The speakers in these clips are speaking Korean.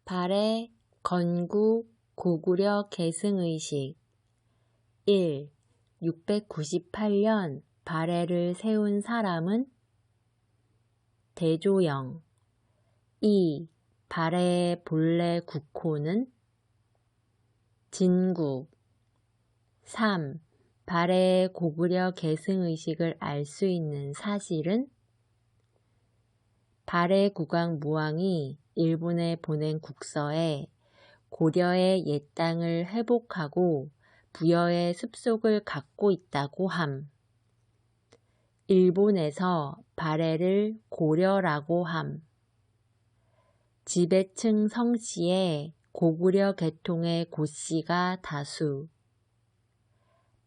발해, 건국, 고구려 계승의식 1. 698년 발해를 세운 사람은 대조영 2. 발해의 본래 국호는 진국 3. 발해의 고구려 계승의식을 알 수 있는 사실은 발해 국왕 무왕이 일본에 보낸 국서에 고려의 옛 땅을 회복하고 부여의 습속을 갖고 있다고 함. 일본에서 발해를 고려라고 함. 지배층 성씨에 고구려 계통의 고씨가 다수.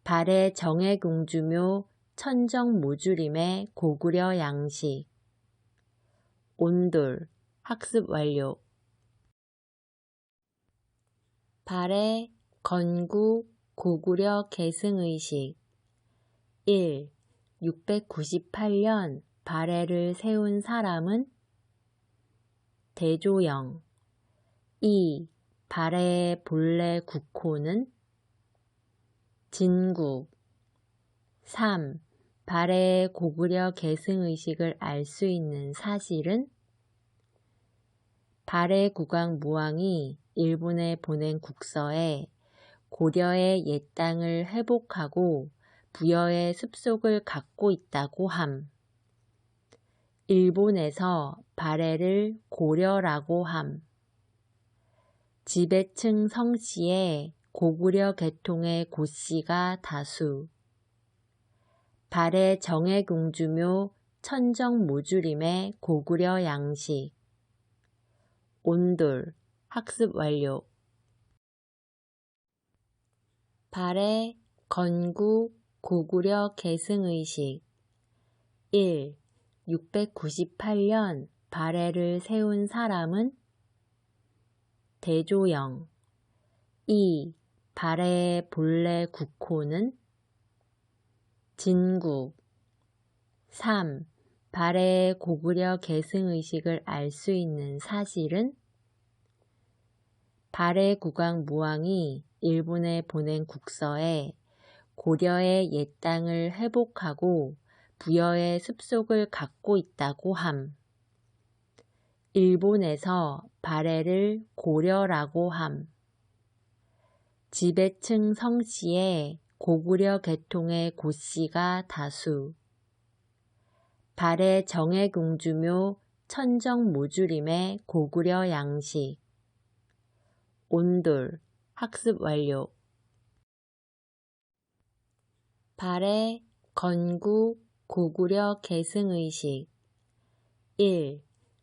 발해 정해공주묘 천정모주림의 고구려 양식. 온돌, 학습 완료. 발해, 건국, 고구려 계승의식 1. 698년 발해를 세운 사람은 대조영 2. 발해의 본래 국호는 진국 3. 발해의 고구려 계승의식을 알 수 있는 사실은 발해 국왕 무왕이 일본에 보낸 국서에 고려의 옛 땅을 회복하고 부여의 습속을 갖고 있다고 함. 일본에서 발해를 고려라고 함. 지배층 성씨에 고구려 계통의 고씨가 다수. 발해 정해공주묘 천정모주림의 고구려 양식. 온돌, 학습 완료. 발해, 건국, 고구려 계승의식 1. 698년 발해를 세운 사람은 대조영 2. 발해의 본래 국호는 진국 3. 발해의 고구려 계승의식을 알 수 있는 사실은 발해 국왕 무왕이 일본에 보낸 국서에 고려의 옛 땅을 회복하고 부여의 습속을 갖고 있다고 함. 일본에서 발해를 고려라고 함. 지배층 성씨에 고구려 계통의 고씨가 다수. 발해 정해공주묘 천정모주림의 고구려 양식. 온돌, 학습 완료. 발해, 건국, 고구려 계승의식 1.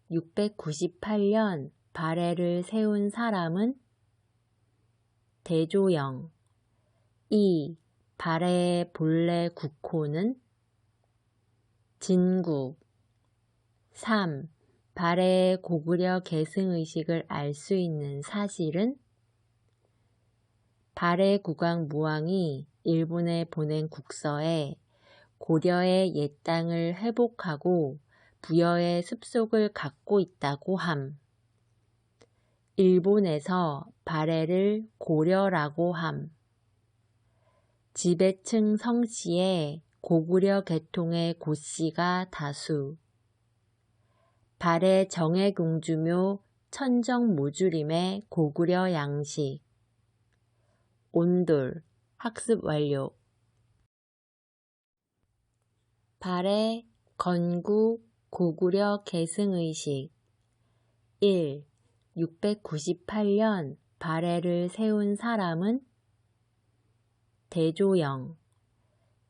698년 발해를 세운 사람은 대조영 2. 발해의 본래 국호는 진국 3. 발해의 고구려 계승의식을 알 수 있는 사실은 발해 국왕 무왕이 일본에 보낸 국서에 고려의 옛 땅을 회복하고 부여의 습속을 갖고 있다고 함. 일본에서 발해를 고려라고 함. 지배층 성씨에 고구려 계통의 고씨가 다수. 발해 정해공주묘 천정모주림의 고구려 양식. 온돌, 학습 완료. 발해, 건국, 고구려 계승의식 1. 698년 발해를 세운 사람은 대조영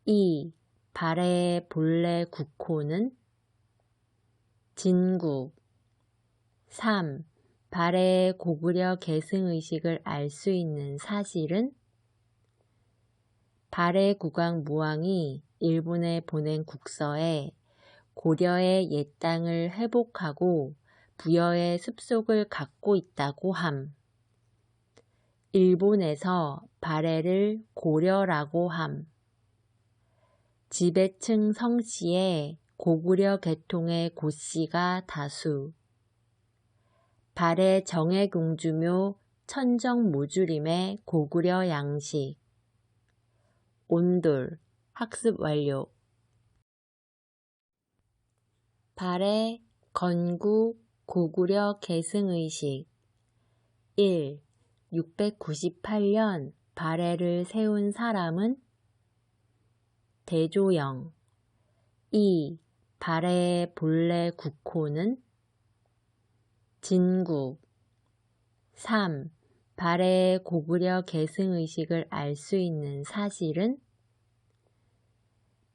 2. 발해의 본래 국호는 진국 3. 발해의 고구려 계승의식을 알 수 있는 사실은 발해 국왕 무왕이 일본에 보낸 국서에 고려의 옛 땅을 회복하고 부여의 습속을 갖고 있다고 함. 일본에서 발해를 고려라고 함. 지배층 성씨에 고구려 계통의 고씨가 다수. 발해 정해궁주묘 천정모주림의 고구려 양식. 온돌 학습 완료. 발해 건국 고구려 계승의식. 1. 698년 발해를 세운 사람은 대조영. 2. 발해의 본래 국호는 진국. 3. 발해의 고구려 계승의식을 알 수 있는 사실은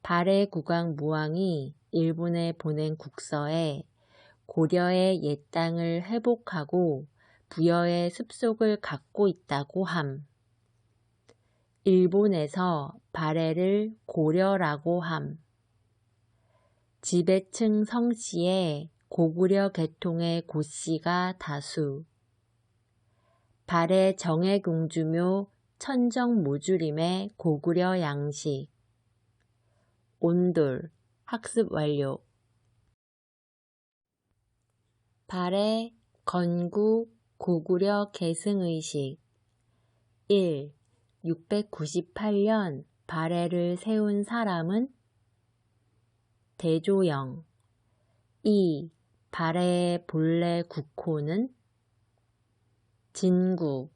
발해 국왕 무왕이 일본에 보낸 국서에 고려의 옛 땅을 회복하고 부여의 습속을 갖고 있다고 함. 일본에서 발해를 고려라고 함. 지배층 성씨에 고구려 계통의 고씨가 다수. 발해 정해궁주묘 천정모주림의 고구려 양식. 온돌 학습 완료. 발해 건국 고구려 계승의식. 1. 698년 발해를 세운 사람은 대조영. 2. 발해의 본래 국호는 진국.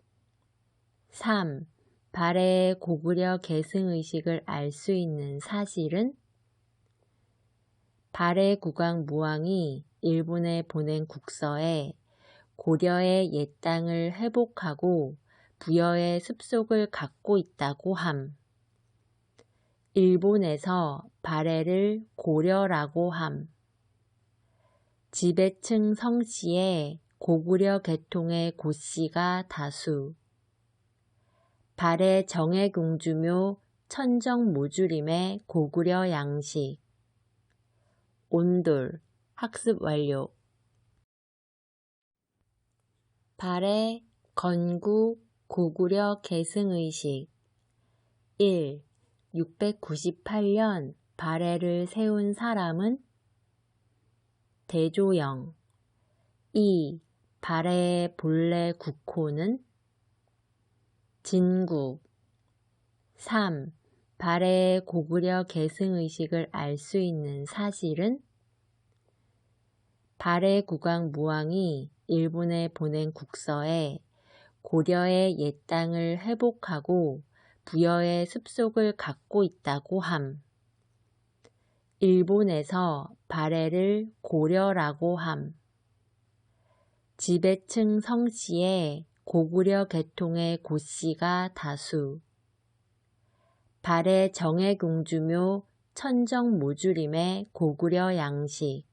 3. 발해의 고구려 계승의식을 알 수 있는 사실은 발해 국왕 무왕이 일본에 보낸 국서에 고려의 옛 땅을 회복하고 부여의 습속을 갖고 있다고 함. 일본에서 발해를 고려라고 함. 지배층 성씨에 고구려 계통의 고씨가 다수. 발해 정해궁주묘 천정모주림의 고구려 양식. 온돌 학습 완료. 발해 건국 고구려 계승의식. 1. 698년 발해를 세운 사람은 대조영. 2. 발해의 본래 국호는 진국. 3. 발해의 고구려 계승의식을 알 수 있는 사실은 발해 국왕 무왕이 일본에 보낸 국서에 고려의 옛 땅을 회복하고 부여의 습속을 갖고 있다고 함. 일본에서 발해를 고려라고 함. 지배층 성씨에 고구려 계통의 고씨가 다수. 발해 정해궁주묘 천정모주림의 고구려 양식.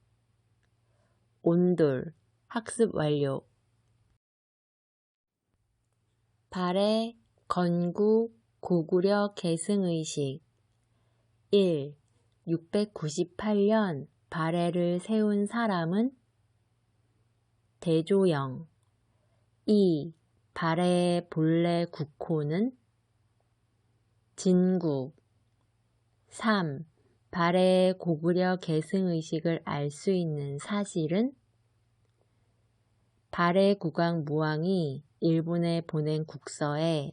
온돌 학습 완료. 발해 건국 고구려 계승의식. 1. 698년 발해를 세운 사람은 대조영. 2. 발해의 본래 국호는 진국. 3. 발해의 고구려 계승의식을 알 수 있는 사실은 발해 국왕 무왕이 일본에 보낸 국서에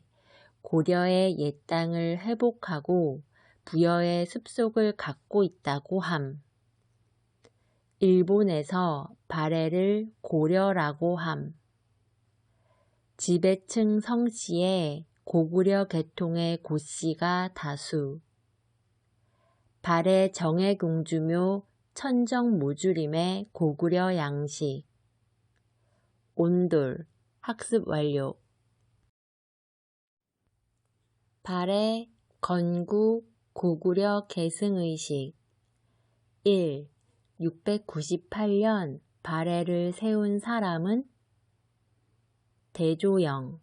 고려의 옛 땅을 회복하고 부여의 습속을 갖고 있다고 함. 일본에서 발해를 고려라고 함. 지배층 성씨에 고구려 계통의 고씨가 다수. 발해 정해궁주묘 천정모주림의 고구려 양식. 온돌 학습 완료. 발해 건국 고구려 계승의식. 1. 698년 발해를 세운 사람은 대조영.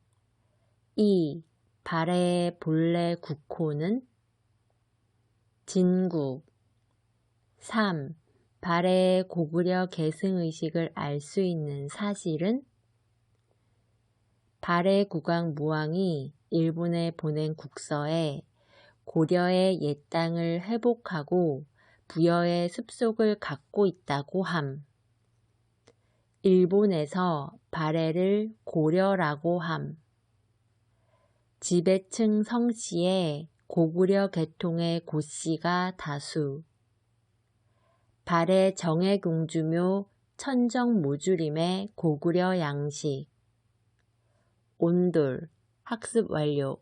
2. 발해의 본래 국호는 진국. 3. 발해의 고구려 계승의식을 알 수 있는 사실은 발해 국왕 무왕이 일본에 보낸 국서에 고려의 옛 땅을 회복하고 부여의 습속을 갖고 있다고 함. 일본에서 발해를 고려라고 함. 지배층 성씨에 고구려 계통의 고씨가 다수. 발해 정해공주묘 천정모주림의 고구려 양식. 온돌 학습 완료.